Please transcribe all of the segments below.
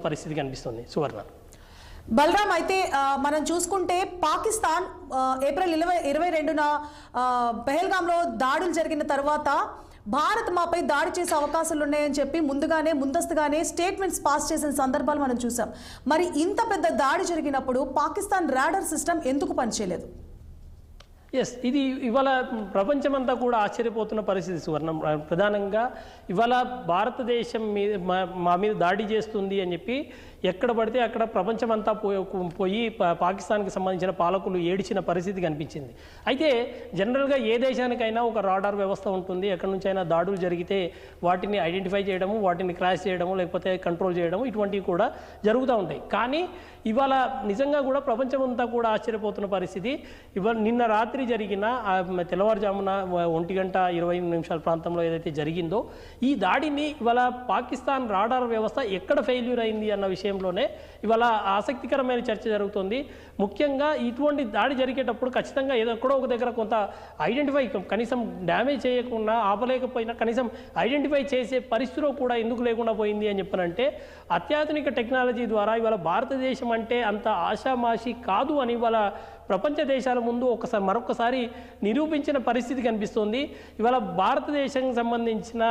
పరిస్థితి కనిపిస్తుంది. సువర్ణ బలరాం, అయితే మనం చూసుకుంటే పాకిస్తాన్ ఏప్రిల్ 22న పెహల్గాంలో దాడులు జరిగిన తర్వాత భారత్ మాపై దాడి చేసే అవకాశాలు ఉన్నాయని చెప్పి ముందస్తుగానే స్టేట్మెంట్స్ పాస్ చేసిన సందర్భాలు మనం చూసాం. మరి ఇంత పెద్ద దాడి జరిగినప్పుడు పాకిస్తాన్ రాడార్ సిస్టమ్ ఎందుకు పనిచేయలేదు? ఇది ఇవాళ ప్రపంచమంతా కూడా ఆశ్చర్యపోతున్న పరిస్థితి సువర్ణ. ప్రధానంగా ఇవాళ భారతదేశం మా మీద దాడి చేస్తుంది అని చెప్పి ఎక్కడ పడితే అక్కడ ప్రపంచమంతా పోయి పాకిస్తాన్కి సంబంధించిన పాలకులు ఏడిచిన పరిస్థితి కనిపించింది. అయితే జనరల్గా ఏ దేశానికైనా ఒక రాడార్ వ్యవస్థ ఉంటుంది. ఎక్కడి నుంచైనా దాడులు జరిగితే వాటిని ఐడెంటిఫై చేయడము, వాటిని క్రాష్ చేయడము, లేకపోతే కంట్రోల్ చేయడము, ఇటువంటివి కూడా జరుగుతూ ఉంటాయి. కానీ ఇవాళ నిజంగా కూడా ప్రపంచమంతా కూడా ఆశ్చర్యపోతున్న పరిస్థితి. ఇవాళ నిన్న రాత్రి జరిగిన తెల్లవారుజామున 1:20 ప్రాంతంలో ఏదైతే జరిగిందో ఈ దాడిని ఇవాళ పాకిస్తాన్ రాడార్ వ్యవస్థ ఎక్కడ ఫెయిల్యూర్ అయింది అన్న విషయంలోనే ఇవాళ ఆసక్తికరమైన చర్చ జరుగుతుంది. ముఖ్యంగా ఇటువంటి దాడి జరిగేటప్పుడు ఖచ్చితంగా ఎక్కడో ఒక దగ్గర కొంత ఐడెంటిఫై, కనీసం డ్యామేజ్ చేయకుండా ఆపలేకపోయినా కనీసం ఐడెంటిఫై చేసే పరిస్థితిలో కూడా ఎందుకు లేకుండా పోయింది అని చెప్పనంటే అత్యాధునిక టెక్నాలజీ ద్వారా ఇవాళ భారతదేశం అంటే అంత ఆషామాషి కాదు అని ఇవాళ ప్రపంచ దేశాల ముందు మరొకసారి నిరూపించిన పరిస్థితి కనిపిస్తుంది. ఇవాళ భారతదేశానికి సంబంధించిన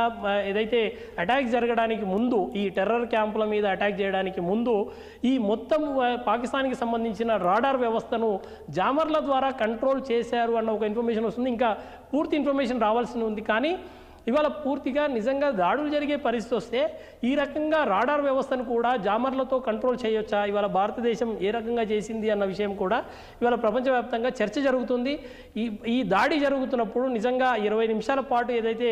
ఏదైతే అటాక్ జరగడానికి ముందు, ఈ టెర్రర్ క్యాంపుల మీద అటాక్ చేయడానికి ముందు ఈ మొత్తం పాకిస్తాన్కి సంబంధించిన రాడార్ వ్యవస్థను జామర్ల ద్వారా కంట్రోల్ చేశారు అన్న ఒక ఇన్ఫర్మేషన్ వస్తుంది. ఇంకా పూర్తి ఇన్ఫర్మేషన్ రావాల్సి ఉంది. కానీ ఇవాళ పూర్తిగా నిజంగా దాడులు జరిగే పరిస్థితి వస్తే ఈ రకంగా రాడార్ వ్యవస్థను కూడా జామర్లతో కంట్రోల్ చేయొచ్చా, ఇవాళ భారతదేశం ఏ రకంగా చేసింది అన్న విషయం కూడా ఇవాళ ప్రపంచవ్యాప్తంగా చర్చ జరుగుతుంది. ఈ దాడి జరుగుతున్నప్పుడు నిజంగా 20 నిమిషాల పాటు ఏదైతే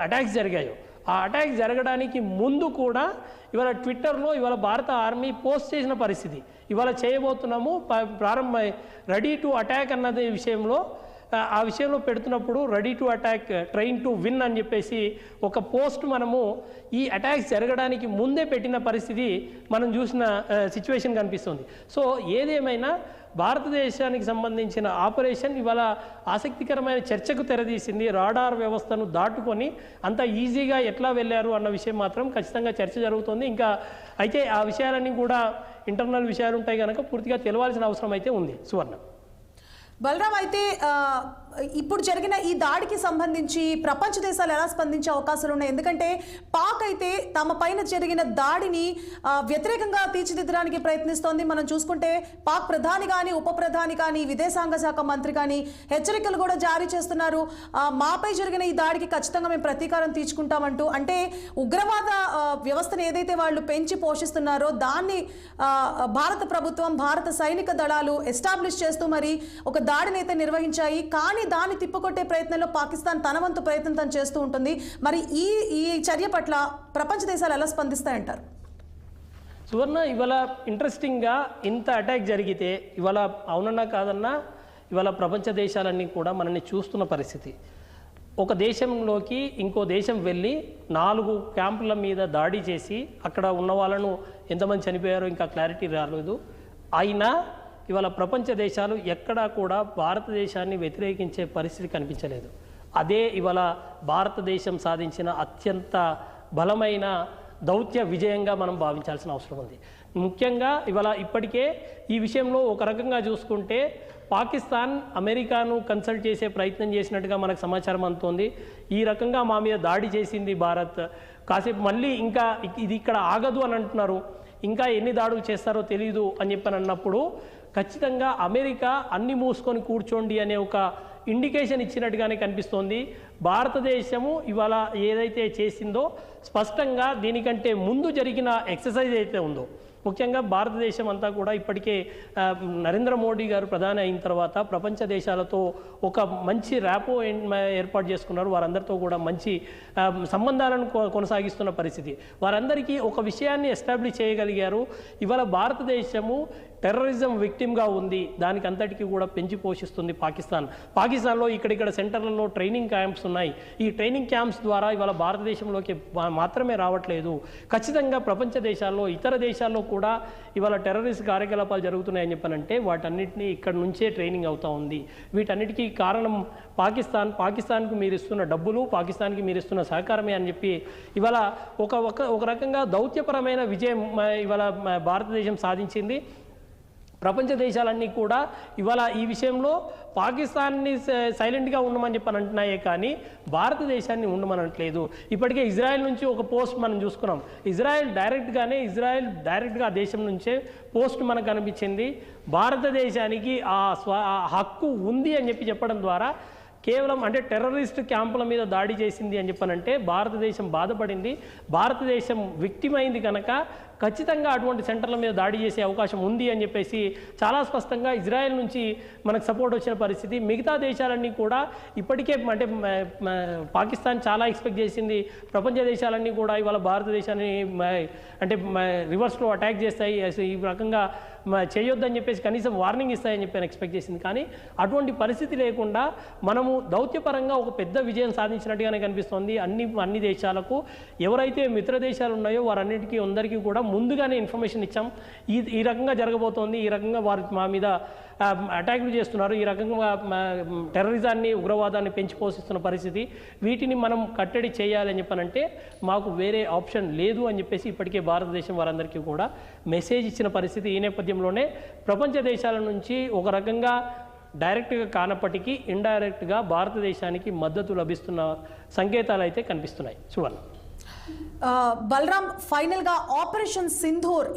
అటాక్స్ జరిగాయో ఆ అటాక్ జరగడానికి ముందు కూడా ఇవాళ ట్విట్టర్లో ఇవాళ భారత ఆర్మీ పోస్ట్ చేసిన పరిస్థితి. ఇవాళ చేయబోతున్నాము రెడీ టు అటాక్ అన్నది విషయంలో ఆ విషయంలో పెడుతున్నప్పుడు ready to attack, train to win అని చెప్పేసి ఒక పోస్ట్ మనము ఈ అటాక్స్ జరగడానికి ముందే పెట్టిన పరిస్థితి మనం చూసిన సిచ్యువేషన్ కనిపిస్తుంది. సో ఏదేమైనా భారతదేశానికి సంబంధించిన ఆపరేషన్ ఇవాళ ఆసక్తికరమైన చర్చకు తెరదీసింది. రాడార్ వ్యవస్థను దాటుకొని అంత ఈజీగా ఎట్లా వెళ్ళారు అన్న విషయం మాత్రం ఖచ్చితంగా చర్చ జరుగుతుంది. ఇంకా అయితే ఆ విషయాలన్నీ కూడా ఇంటర్నల్ విషయాలు ఉంటాయి కనుక పూర్తిగా తెలవాల్సిన అవసరం అయితే ఉంది. సువర్ణ బలరాం, అయితే ఇప్పుడు జరిగిన ఈ దాడికి సంబంధించి ప్రపంచ దేశాలు ఎలా స్పందించే అవకాశాలు ఉన్నాయి? ఎందుకంటే పాక్ అయితే తమ పైన జరిగిన దాడిని వ్యతిరేకంగా తీర్చిదిద్దడానికి ప్రయత్నిస్తోంది. మనం చూసుకుంటే పాక్ ప్రధాని కానీ, ఉప ప్రధాని కానీ, విదేశాంగ శాఖ మంత్రి కానీ హెచ్చరికలు కూడా జారీ చేస్తున్నారు. మాపై జరిగిన ఈ దాడికి ఖచ్చితంగా మేము ప్రతీకారం తీర్చుకుంటామంటూ. అంటే ఉగ్రవాద వ్యవస్థను ఏదైతే వాళ్ళు పెంచి పోషిస్తున్నారో దాన్ని భారత ప్రభుత్వం, భారత సైనిక దళాలు ఎస్టాబ్లిష్ చేస్తూ మరి ఒక దాడిని అయితే నిర్వహించాయి. కానీ దాన్ని తిప్పుకొట్టే ప్రయత్నంలో పాకిస్తాన్ తన వంతు ప్రయత్నం తను చేస్తూ ఉంటుంది. మరి ఈ చర్య పట్ల ప్రపంచ దేశాలు ఎలా స్పందిస్తాయంటారు? సువర్ణ, ఇవాళ ఇంట్రెస్టింగ్గా ఇంత అటాక్ జరిగితే ఇవాళ అవునన్నా కాదన్నా ఇవాళ ప్రపంచ దేశాలన్నీ కూడా మనల్ని చూస్తున్న పరిస్థితి. ఒక దేశంలోకి ఇంకో దేశం వెళ్ళి 4 క్యాంపుల మీద దాడి చేసి అక్కడ ఉన్న వాళ్ళను ఎంతమంది చనిపోయారో ఇంకా క్లారిటీ రాలేదు. అయినా ఇవాళ ప్రపంచ దేశాలు ఎక్కడా కూడా భారతదేశాన్ని వ్యతిరేకించే పరిస్థితి కనిపించలేదు. అదే ఇవాళ భారతదేశం సాధించిన అత్యంత బలమైన దౌత్య విజయంగా మనం భావించాల్సిన అవసరం ఉంది. ముఖ్యంగా ఇవాళ ఇప్పటికే ఈ విషయంలో ఒక రకంగా చూసుకుంటే పాకిస్తాన్ అమెరికాను కన్సల్ట్ చేసే ప్రయత్నం చేసినట్టుగా మనకు సమాచారం అందుతోంది. ఈ రకంగా మా మీద దాడి చేసింది భారత్, కాసేపు మళ్ళీ ఇంకా ఇది ఇక్కడ ఆగదు అని అంటున్నారు, ఇంకా ఎన్ని దాడులు చేస్తారో తెలియదు అని చెప్పని అన్నప్పుడు ఖచ్చితంగా అమెరికా అన్ని మూసుకొని కూర్చోండి అనే ఒక ఇండికేషన్ ఇచ్చినట్టుగానే కనిపిస్తోంది. భారతదేశము ఇవాళ ఏదైతే చేసిందో స్పష్టంగా దీనికంటే ముందు జరిగిన ఎక్సర్సైజ్ అయితే ఉందో, ముఖ్యంగా భారతదేశం అంతా కూడా ఇప్పటికే నరేంద్ర మోడీ గారు ప్రధాని అయిన తర్వాత ప్రపంచ దేశాలతో ఒక మంచి ర్యాపో ఏర్పాటు చేసుకున్నారు. వారందరితో కూడా మంచి సంబంధాలను కొనసాగిస్తున్న పరిస్థితి. వారందరికీ ఒక విషయాన్ని ఎస్టాబ్లిష్ చేయగలిగారు. ఇవాళ భారతదేశము టెర్రరిజం విక్టిమ్గా ఉంది, దానికి అంతటికీ కూడా పెంచి పోషిస్తుంది పాకిస్తాన్లో ఇక్కడిక్కడ సెంటర్లలో ట్రైనింగ్ క్యాంప్స్ ఉన్నాయి. ఈ ట్రైనింగ్ క్యాంప్స్ ద్వారా ఇవాళ భారతదేశంలోకి మాత్రమే రావట్లేదు, ఖచ్చితంగా ప్రపంచ దేశాల్లో, ఇతర దేశాల్లో కూడా ఇవాళ టెర్రరిస్ట్ కార్యకలాపాలు జరుగుతున్నాయని చెప్పానంటే వాటన్నిటినీ ఇక్కడ నుంచే ట్రైనింగ్ అవుతూ ఉంది. వీటన్నిటికీ కారణం పాకిస్తాన్కు మీరు ఇస్తున్న డబ్బులు, పాకిస్తాన్కి మీరు ఇస్తున్న సహకారమే అని చెప్పి ఇవాళ ఒక రకంగా దౌత్యపరమైన విజయం ఇవాళ భారతదేశం సాధించింది. ప్రపంచ దేశాలన్నీ కూడా ఇవాళ ఈ విషయంలో పాకిస్తాన్ని సైలెంట్గా ఉండమని చెప్పని అంటున్నాయే కానీ భారతదేశాన్ని ఉండమనట్లేదు. ఇప్పటికే ఇజ్రాయెల్ నుంచి ఒక పోస్ట్ మనం చూసుకున్నాం. ఇజ్రాయెల్ డైరెక్ట్గా ఆ దేశం నుంచే పోస్ట్ మనకు అనిపించింది. భారతదేశానికి ఆ హక్కు ఉంది అని చెప్పడం ద్వారా కేవలం అంటే టెర్రరిస్ట్ క్యాంపుల మీద దాడి చేసింది అని చెప్పనంటే భారతదేశం బాధపడింది, భారతదేశం విక్టిమ్ అయింది కనుక ఖచ్చితంగా అటువంటి సెంటర్ల మీద దాడి చేసే అవకాశం ఉంది అని చెప్పేసి చాలా స్పష్టంగా ఇజ్రాయెల్ నుంచి మనకు సపోర్ట్ వచ్చిన పరిస్థితి. మిగతా దేశాలన్నీ కూడా ఇప్పటికే అంటే పాకిస్తాన్ చాలా ఎక్స్పెక్ట్ చేసింది, ప్రపంచ దేశాలన్నీ కూడా ఇవాళ భారతదేశాన్ని అంటే రివర్స్లో అటాక్ చేస్తాయి, ఈ రకంగా చేయొద్దని చెప్పేసి కనీసం వార్నింగ్ ఇస్తాయని చెప్పి ఎక్స్పెక్ట్ చేసింది. కానీ అటువంటి పరిస్థితి లేకుండా మనము దౌత్యపరంగా ఒక పెద్ద విజయం సాధించినట్టుగానే కనిపిస్తోంది. అన్ని దేశాలకు ఎవరైతే మిత్ర దేశాలు ఉన్నాయో వారన్నిటికీ అందరికీ కూడా ముందుగానే ఇన్ఫర్మేషన్ ఇచ్చాం. ఈ రకంగా జరగబోతోంది, ఈ రకంగా వారు మా మీద అటాక్లు చేస్తున్నారు, ఈ రకంగా టెర్రరిజాన్ని, ఉగ్రవాదాన్ని పెంచి పోషిస్తున్న పరిస్థితి, వీటిని మనం కట్టడి చేయాలని చెప్పనంటే మాకు వేరే ఆప్షన్ లేదు అని చెప్పేసి ఇప్పటికే భారతదేశం వారందరికీ కూడా మెసేజ్ ఇచ్చిన పరిస్థితి. ఈ నేపథ్యంలోనే ప్రపంచ దేశాల నుంచి ఒక రకంగా డైరెక్ట్గా కానప్పటికీ ఇండైరెక్ట్గా భారతదేశానికి మద్దతు లభిస్తున్న సంకేతాలు అయితే కనిపిస్తున్నాయి. సువర్ణ. బలరాం, ఫైనల్గా ఆపరేషన్ సింధూర్